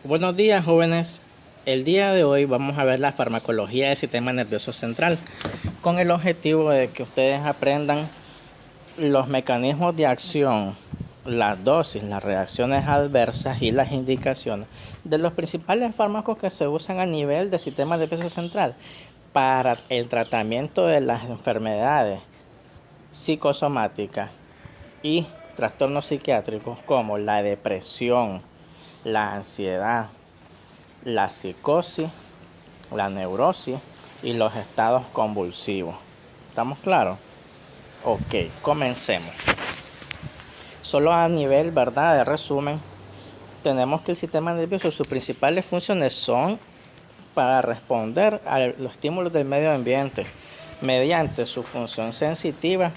Buenos días, jóvenes. El día de hoy vamos a ver la farmacología del sistema nervioso central con el objetivo de que ustedes aprendan los mecanismos de acción, las dosis, las reacciones adversas y las indicaciones de los principales fármacos que se usan a nivel del sistema nervioso central para el tratamiento de las enfermedades psicosomáticas y trastornos psiquiátricos como la depresión, la ansiedad, la psicosis, la neurosis y los estados convulsivos. ¿Estamos claros? Ok, comencemos. Solo a nivel, ¿verdad?, de resumen, tenemos que el sistema nervioso, sus principales funciones son para responder a los estímulos del medio ambiente mediante su función sensitiva,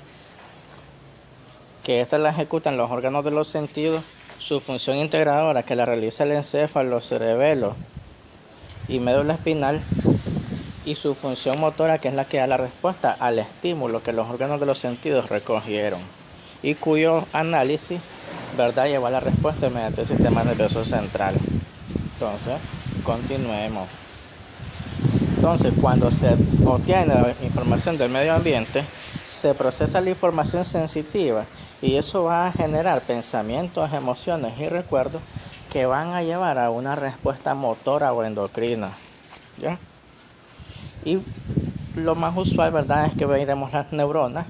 que esta la ejecutan los órganos de los sentidos, su función integradora, que la realiza el encéfalo, cerebelo y médula espinal, y su función motora, que es la que da la respuesta al estímulo que los órganos de los sentidos recogieron y cuyo análisis, ¿verdad?, lleva a la respuesta mediante el sistema nervioso central. Entonces, continuemos. Entonces, cuando se obtiene la información del medio ambiente, se procesa la información sensitiva y eso va a generar pensamientos, emociones y recuerdos que van a llevar a una respuesta motora o endocrina, ¿ya? Y lo más usual, ¿verdad?, es que veremos las neuronas,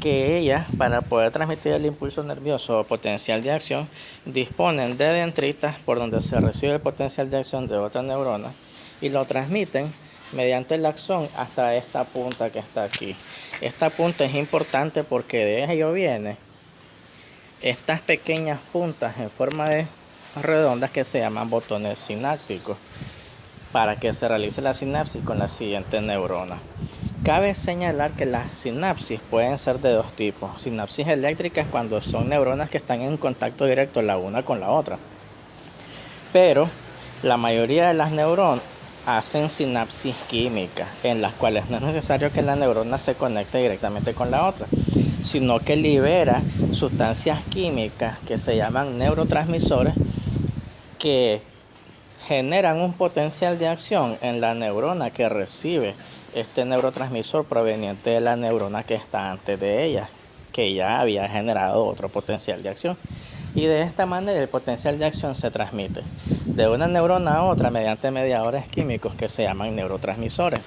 que ellas, para poder transmitir el impulso nervioso o potencial de acción, disponen de dendritas por donde se recibe el potencial de acción de otras neuronas y lo transmiten mediante el axón hasta esta punta que está aquí. Esta punta es importante porque de ello viene estas pequeñas puntas en forma de redondas que se llaman botones sinápticos, para que se realice la sinapsis con la siguiente neurona. Cabe señalar que las sinapsis pueden ser de dos tipos. Sinapsis eléctricas, cuando son neuronas que están en contacto directo la una con la otra. Pero la mayoría de las neuronas hacen sinapsis química, en las cuales no es necesario que la neurona se conecte directamente con la otra, sino que libera sustancias químicas que se llaman neurotransmisores, que generan un potencial de acción en la neurona que recibe este neurotransmisor proveniente de la neurona que está antes de ella, que ya había generado otro potencial de acción. Y de esta manera el potencial de acción se transmite de una neurona a otra mediante mediadores químicos que se llaman neurotransmisores.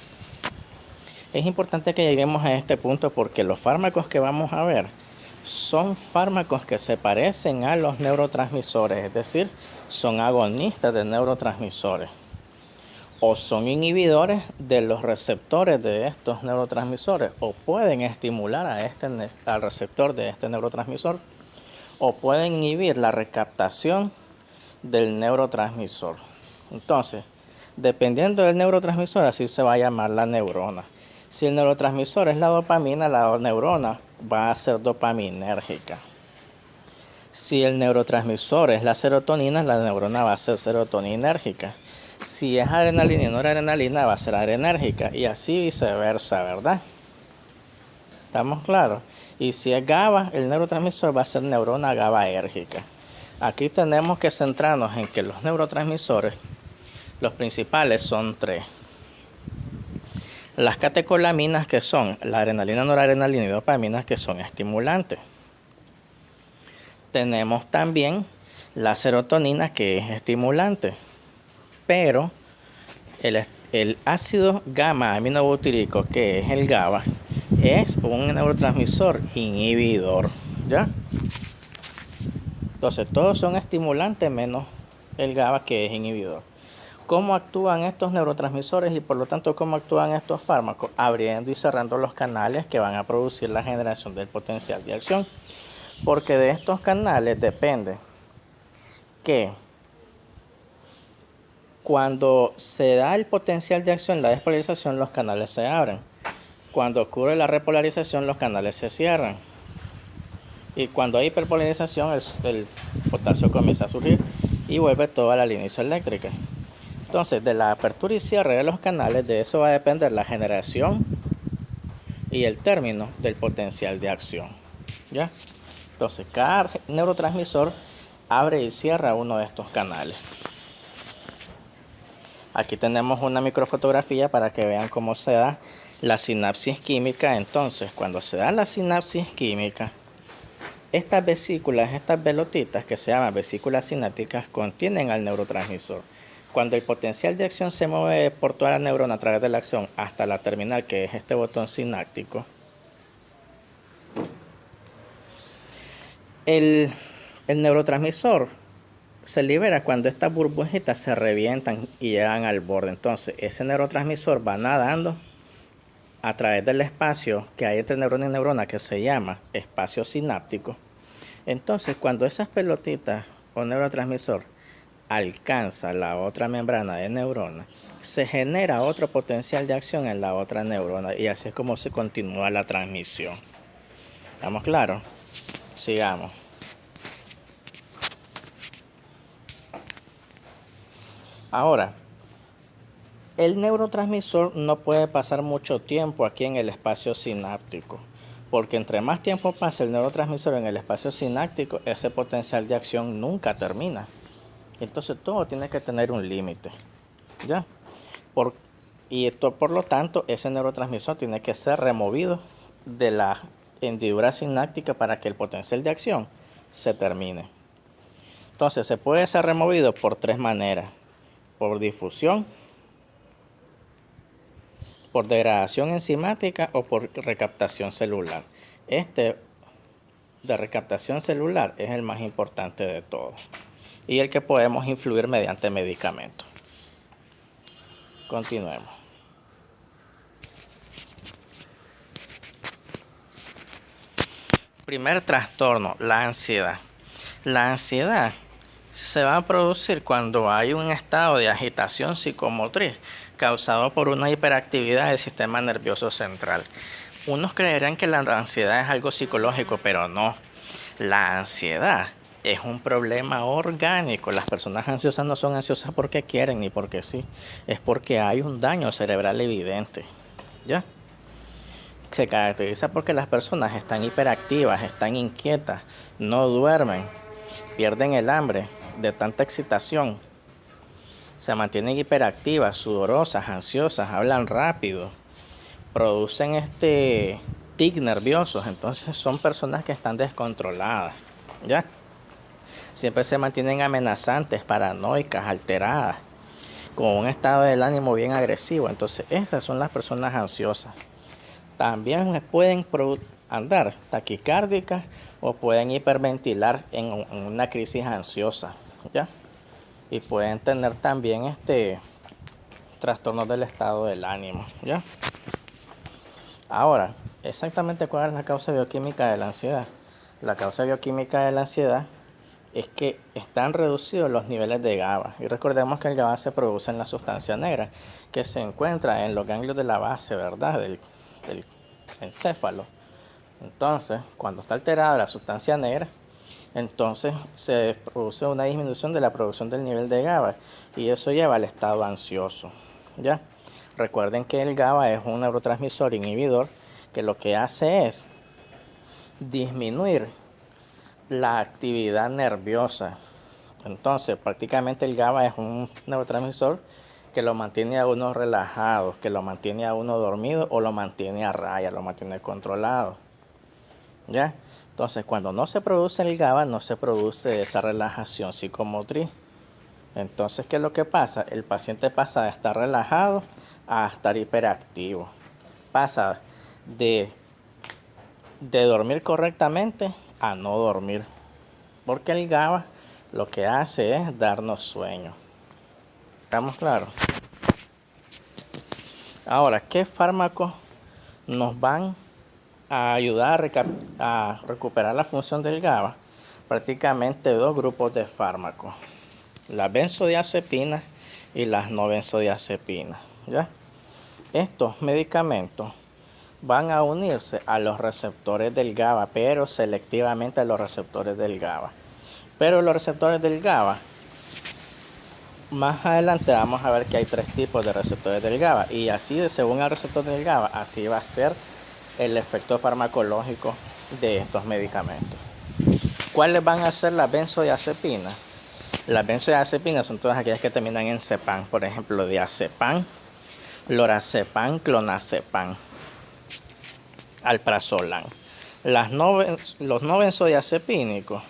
Es importante que lleguemos a este punto porque los fármacos que vamos a ver son fármacos que se parecen a los neurotransmisores, es decir, son agonistas de neurotransmisores o son inhibidores de los receptores de estos neurotransmisores, o pueden estimular al receptor de este neurotransmisor, o pueden inhibir la recaptación del neurotransmisor. Entonces, dependiendo del neurotransmisor, así se va a llamar la neurona. Si el neurotransmisor es la dopamina, la neurona va a ser dopaminérgica. Si el neurotransmisor es la serotonina, la neurona va a ser serotoninérgica. Si es adrenalina y noradrenalina, va a ser adrenérgica, y así viceversa, ¿verdad? ¿Estamos claros? Y si es GABA, el neurotransmisor va a ser neurona GABAérgica. Aquí tenemos que centrarnos en que los neurotransmisores, los principales, son tres. Las catecolaminas, que son la adrenalina, noradrenalina y dopamina, que son estimulantes. Tenemos también la serotonina, que es estimulante, pero el ácido gamma aminobutírico, que es el GABA, es un neurotransmisor inhibidor, ¿ya? Entonces todos son estimulantes menos el GABA, que es inhibidor. ¿Cómo actúan estos neurotransmisores y por lo tanto cómo actúan estos fármacos? Abriendo y cerrando los canales que van a producir la generación del potencial de acción. Porque de estos canales depende que cuando se da el potencial de acción, la despolarización, los canales se abren. Cuando ocurre la repolarización, los canales se cierran. Y cuando hay hiperpolarización, el potasio comienza a surgir y vuelve toda la línea isoeléctrica. Entonces, de la apertura y cierre de los canales, de eso va a depender la generación y el término del potencial de acción, ¿ya? Entonces, cada neurotransmisor abre y cierra uno de estos canales. Aquí tenemos una microfotografía para que vean cómo se da la sinapsis química. Entonces, cuando se da la sinapsis química, estas vesículas, estas velotitas que se llaman vesículas sinápticas, contienen al neurotransmisor. Cuando el potencial de acción se mueve por toda la neurona a través de la acción hasta la terminal, que es este botón sináptico, el neurotransmisor se libera cuando estas burbujitas se revientan y llegan al borde. Entonces, ese neurotransmisor va nadando a través del espacio que hay entre neurona y neurona, que se llama espacio sináptico. Entonces, cuando esas pelotitas o neurotransmisor alcanza la otra membrana de neurona, se genera otro potencial de acción en la otra neurona, y así es como se continúa la transmisión. ¿Estamos claros? Sigamos. Ahora, el neurotransmisor no puede pasar mucho tiempo aquí en el espacio sináptico, porque entre más tiempo pase el neurotransmisor en el espacio sináptico, ese potencial de acción nunca termina. Entonces todo tiene que tener un límite, ¿ya? Por lo tanto, ese neurotransmisor tiene que ser removido de la hendidura sináptica para que el potencial de acción se termine. Entonces se puede ser removido por tres maneras: por difusión, por degradación enzimática o por recaptación celular. Este de recaptación celular es el más importante de todos y el que podemos influir mediante medicamentos. Continuemos. Primer trastorno, la ansiedad. La ansiedad se va a producir cuando hay un estado de agitación psicomotriz causado por una hiperactividad del sistema nervioso central. Unos creerán que la ansiedad es algo psicológico, pero no. La ansiedad es un problema orgánico. Las personas ansiosas no son ansiosas porque quieren ni porque sí, es porque hay un daño cerebral evidente, ¿ya? Se caracteriza porque las personas están hiperactivas, están inquietas, no duermen, pierden el hambre de tanta excitación, se mantienen hiperactivas, sudorosas, ansiosas, hablan rápido, producen tic nerviosos. Entonces son personas que están descontroladas, ¿ya? Siempre se mantienen amenazantes, paranoicas, alteradas, con un estado del ánimo bien agresivo. Entonces estas son las personas ansiosas. También pueden andar taquicárdicas o pueden hiperventilar en una crisis ansiosa, ¿ya? Y pueden tener también trastornos del estado del ánimo, ¿ya? Ahora, exactamente cuál es la causa bioquímica de la ansiedad. La causa bioquímica de la ansiedad es que están reducidos los niveles de GABA. Y recordemos que el GABA se produce en la sustancia negra, que se encuentra en los ganglios de la base, ¿verdad?, del encéfalo. Entonces, cuando está alterada la sustancia negra, entonces se produce una disminución de la producción del nivel de GABA y eso lleva al estado ansioso, ¿ya? Recuerden que el GABA es un neurotransmisor inhibidor que lo que hace es disminuir la actividad nerviosa. Entonces, prácticamente el GABA es un neurotransmisor que lo mantiene a uno relajado, que lo mantiene a uno dormido o lo mantiene a raya, lo mantiene controlado, ¿ya? Entonces, cuando no se produce el GABA, no se produce esa relajación psicomotriz. Entonces, ¿qué es lo que pasa? El paciente pasa de estar relajado a estar hiperactivo. Pasa de dormir correctamente a no dormir. Porque el GABA lo que hace es darnos sueño. ¿Estamos claros? Ahora, ¿qué fármacos nos van a ayudar a recuperar la función del GABA? Prácticamente dos grupos de fármacos: las benzodiazepinas y las no benzodiazepinas, ¿ya? Estos medicamentos van a unirse a los receptores del GABA, pero selectivamente a los receptores del GABA. Pero los receptores del GABA, más adelante vamos a ver que hay tres tipos de receptores del GABA, y así según el receptor del GABA, así va a ser el efecto farmacológico de estos medicamentos. ¿Cuáles van a ser las benzodiazepinas? Las benzodiazepinas son todas aquellas que terminan en cepan, por ejemplo, diazepam, lorazepam, clonazepam, alprazolam. Los no benzodiazepínicos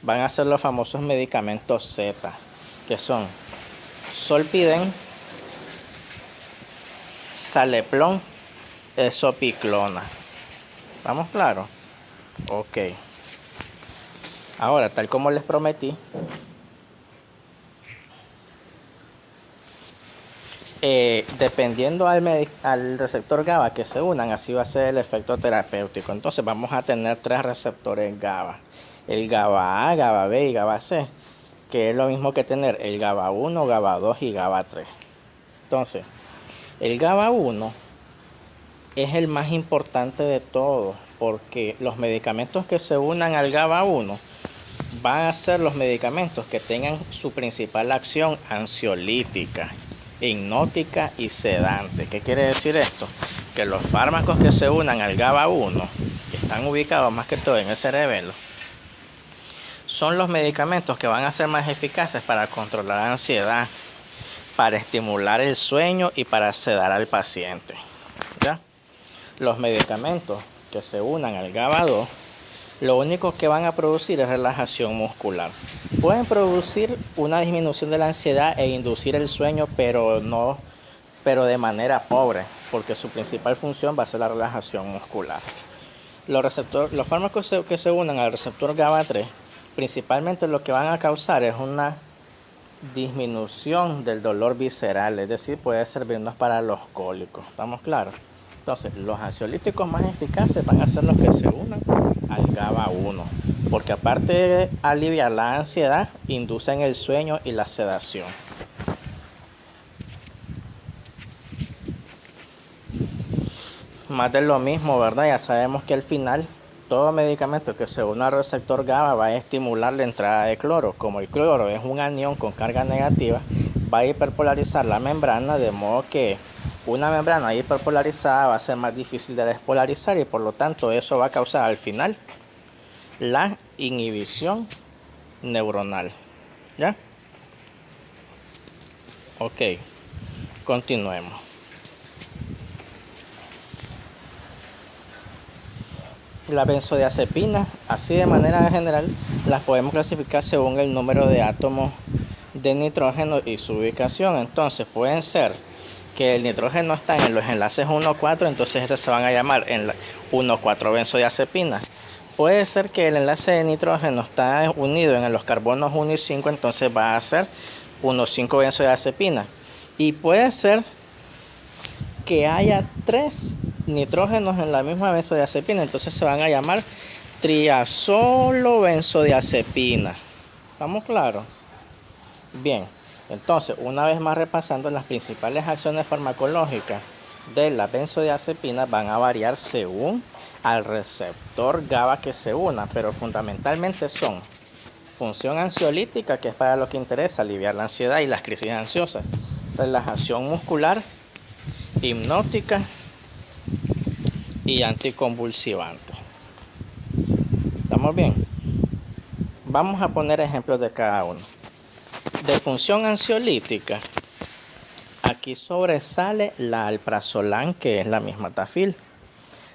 van a ser los famosos medicamentos Z, que son Zolpidem, Saleplon, Zopiclona. ¿Estamos claros? Ok. Ahora, tal como les prometí, dependiendo al receptor GABA que se unan, así va a ser el efecto terapéutico. Entonces vamos a tener 3 receptores GABA. El GABA A, GABA B y GABA C, que es lo mismo que tener el GABA 1, GABA 2 y GABA 3. Entonces, el GABA 1 es el más importante de todos, porque los medicamentos que se unan al GABA 1 van a ser los medicamentos que tengan su principal acción ansiolítica, hipnótica y sedante. ¿Qué quiere decir esto? Que los fármacos que se unan al GABA 1, que están ubicados más que todo en el cerebelo, son los medicamentos que van a ser más eficaces para controlar la ansiedad, para estimular el sueño y para sedar al paciente. ¿Ya? Los medicamentos que se unan al GABA 2, lo único que van a producir es relajación muscular. Pueden producir una disminución de la ansiedad e inducir el sueño, pero de manera pobre, porque su principal función va a ser la relajación muscular. Los fármacos que se unan al receptor GABA 3, principalmente lo que van a causar es una disminución del dolor visceral, es decir, puede servirnos para los cólicos. ¿Estamos claros? Entonces, los ansiolíticos más eficaces van a ser los que se unan al GABA 1, porque aparte de aliviar la ansiedad, inducen el sueño y la sedación. Más de lo mismo, ¿verdad? Ya sabemos que al final todo medicamento que se une al receptor GABA va a estimular la entrada de cloro. Como el cloro es un anión con carga negativa, va a hiperpolarizar la membrana, de modo que una membrana hiperpolarizada va a ser más difícil de despolarizar y por lo tanto eso va a causar al final la inhibición neuronal. ¿Ya? Ok, continuemos. Las benzodiazepinas, así de manera general, las podemos clasificar según el número de átomos de nitrógeno y su ubicación. Entonces pueden ser que el nitrógeno está en los enlaces 1,4, entonces esas se van a llamar 1,4 benzodiazepinas. Puede ser que el enlace de nitrógeno está unido en los carbonos 1 y 5, entonces va a ser 1,5 benzodiazepinas. Y puede ser que haya 3 nitrógenos en la misma benzodiazepina, entonces se van a llamar triazolo benzodiazepina. ¿Estamos claros? Bien, entonces una vez más repasando, las principales acciones farmacológicas de la benzodiazepina van a variar según al receptor GABA que se una, pero fundamentalmente son función ansiolítica, que es para lo que interesa, aliviar la ansiedad y las crisis ansiosas, relajación muscular, hipnótica y anticonvulsivante. ¿Estamos bien? Vamos a poner ejemplos de cada uno. De función ansiolítica, aquí sobresale la alprazolam, que es la misma tafil,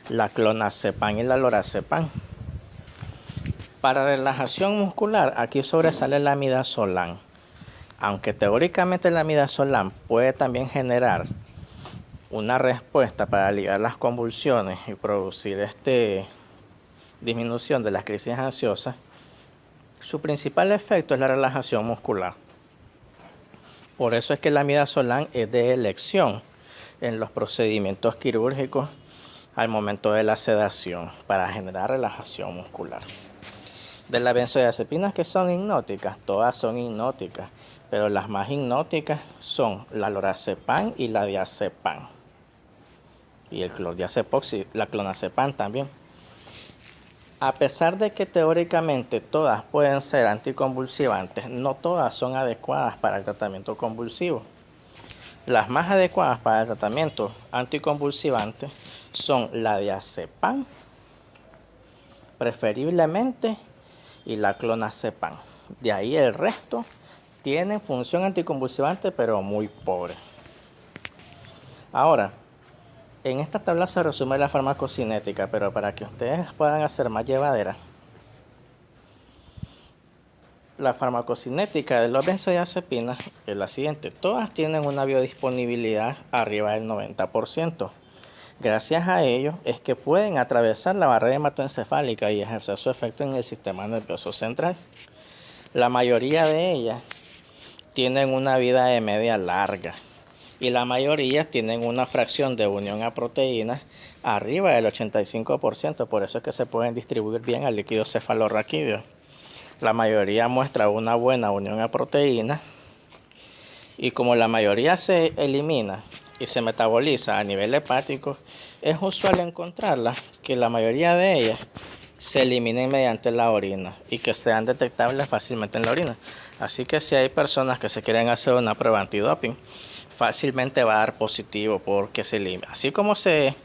la clonazepam y la lorazepam. Para relajación muscular, aquí sobresale la midazolam. Aunque teóricamente la midazolam puede también generar una respuesta para aliviar las convulsiones y producir disminución de las crisis ansiosas, su principal efecto es la relajación muscular. Por eso es que la midazolam es de elección en los procedimientos quirúrgicos al momento de la sedación para generar relajación muscular. De las benzodiazepinas que son hipnóticas, todas son hipnóticas, pero las más hipnóticas son la lorazepam y la diazepam. Y el clordiazepoxi, la clonazepam también. A pesar de que teóricamente todas pueden ser anticonvulsivantes, no todas son adecuadas para el tratamiento convulsivo. Las más adecuadas para el tratamiento anticonvulsivante son la diazepam, preferiblemente, y la clonazepam. De ahí el resto tienen función anticonvulsivante, pero muy pobre. Ahora, en esta tabla se resume la farmacocinética, pero para que ustedes puedan hacer más llevadera, la farmacocinética de los benzodiazepinas es la siguiente. Todas tienen una biodisponibilidad arriba del 90%. Gracias a ello es que pueden atravesar la barrera hematoencefálica y ejercer su efecto en el sistema nervioso central. La mayoría de ellas tienen una vida de media larga y la mayoría tienen una fracción de unión a proteínas arriba del 85%, por eso es que se pueden distribuir bien al líquido cefalorraquídeo. La mayoría muestra una buena unión a proteínas y como la mayoría se elimina y se metaboliza a nivel hepático, es usual encontrarlas que la mayoría de ellas se eliminen mediante la orina y que sean detectables fácilmente en la orina. Así que si hay personas que se quieren hacer una prueba antidoping, fácilmente va a dar positivo porque se elimina. Así como se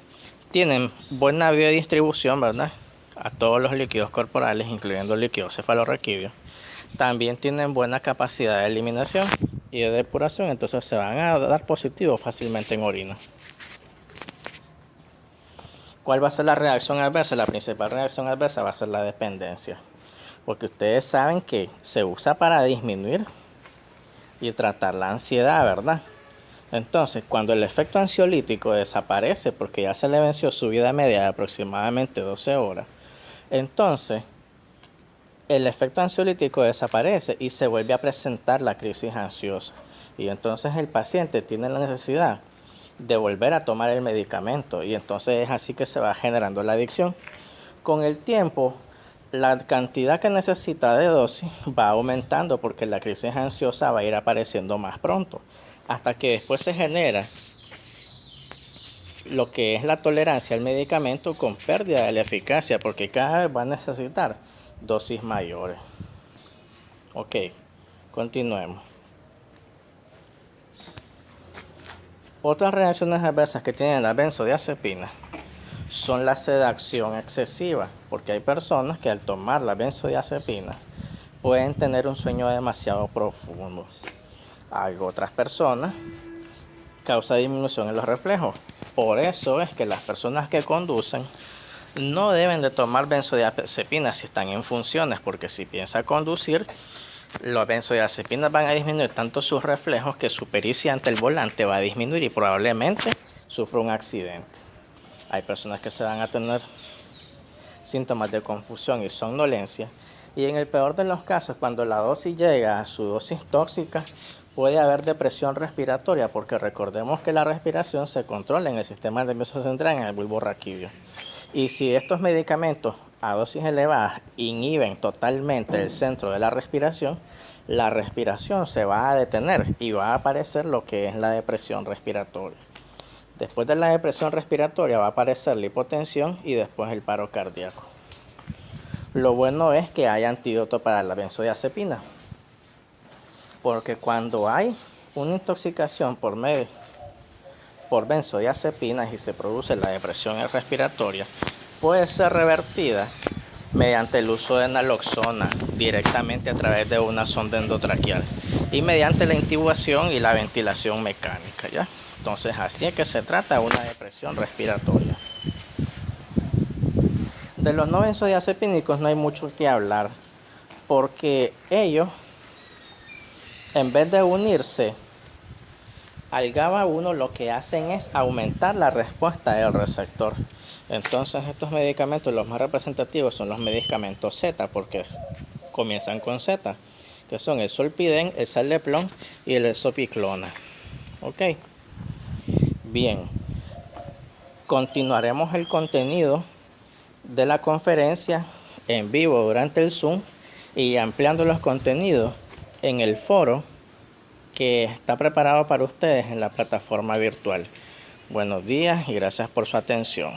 tienen buena biodistribución, ¿verdad?, a todos los líquidos corporales, incluyendo el líquido cefalorraquídeo, también tienen buena capacidad de eliminación y de depuración, entonces se van a dar positivo fácilmente en orina. ¿Cuál va a ser la reacción adversa? La principal reacción adversa va a ser la dependencia, porque ustedes saben que se usa para disminuir y tratar la ansiedad, ¿verdad? Entonces, cuando el efecto ansiolítico desaparece porque ya se le venció su vida media de aproximadamente 12 horas, entonces el efecto ansiolítico desaparece y se vuelve a presentar la crisis ansiosa. Y entonces el paciente tiene la necesidad de volver a tomar el medicamento y entonces es así que se va generando la adicción. Con el tiempo, la cantidad que necesita de dosis va aumentando porque la crisis ansiosa va a ir apareciendo más pronto, hasta que después se genera lo que es la tolerancia al medicamento con pérdida de la eficacia, porque cada vez va a necesitar dosis mayores. Ok, continuemos. Otras reacciones adversas que tienen las benzodiazepinas son la sedación excesiva, porque hay personas que al tomar la benzodiazepina pueden tener un sueño demasiado profundo. Hay otras personas causa disminución en los reflejos. Por eso es que las personas que conducen no deben de tomar benzodiazepinas si están en funciones, porque si piensa conducir, los benzodiazepinas van a disminuir tanto sus reflejos que su pericia ante el volante va a disminuir y probablemente sufra un accidente. Hay personas que se van a tener síntomas de confusión y somnolencia, y en el peor de los casos, cuando la dosis llega a su dosis tóxica, puede haber depresión respiratoria, porque recordemos que la respiración se controla en el sistema nervioso central, en el bulbo raquídeo. Y si estos medicamentos a dosis elevadas inhiben totalmente el centro de la respiración se va a detener y va a aparecer lo que es la depresión respiratoria. Después de la depresión respiratoria va a aparecer la hipotensión y después el paro cardíaco. Lo bueno es que hay antídoto para la benzodiazepina, porque cuando hay una intoxicación por benzodiazepinas y se produce la depresión respiratoria, puede ser revertida mediante el uso de naloxona directamente a través de una sonda endotraqueal y mediante la intubación y la ventilación mecánica, ¿ya? Entonces así es que se trata de una depresión respiratoria. De los no benzodiazepínicos no hay mucho que hablar, porque ellos, en vez de unirse al GABA1, lo que hacen es aumentar la respuesta del receptor. Entonces estos medicamentos, los más representativos son los medicamentos Z, porque comienzan con Z, que son el Zolpidem, el Zaleplon y el Zopiclona. Ok, bien, continuaremos el contenido de la conferencia en vivo durante el Zoom y ampliando los contenidos en el foro que está preparado para ustedes en la plataforma virtual. Buenos días y gracias por su atención.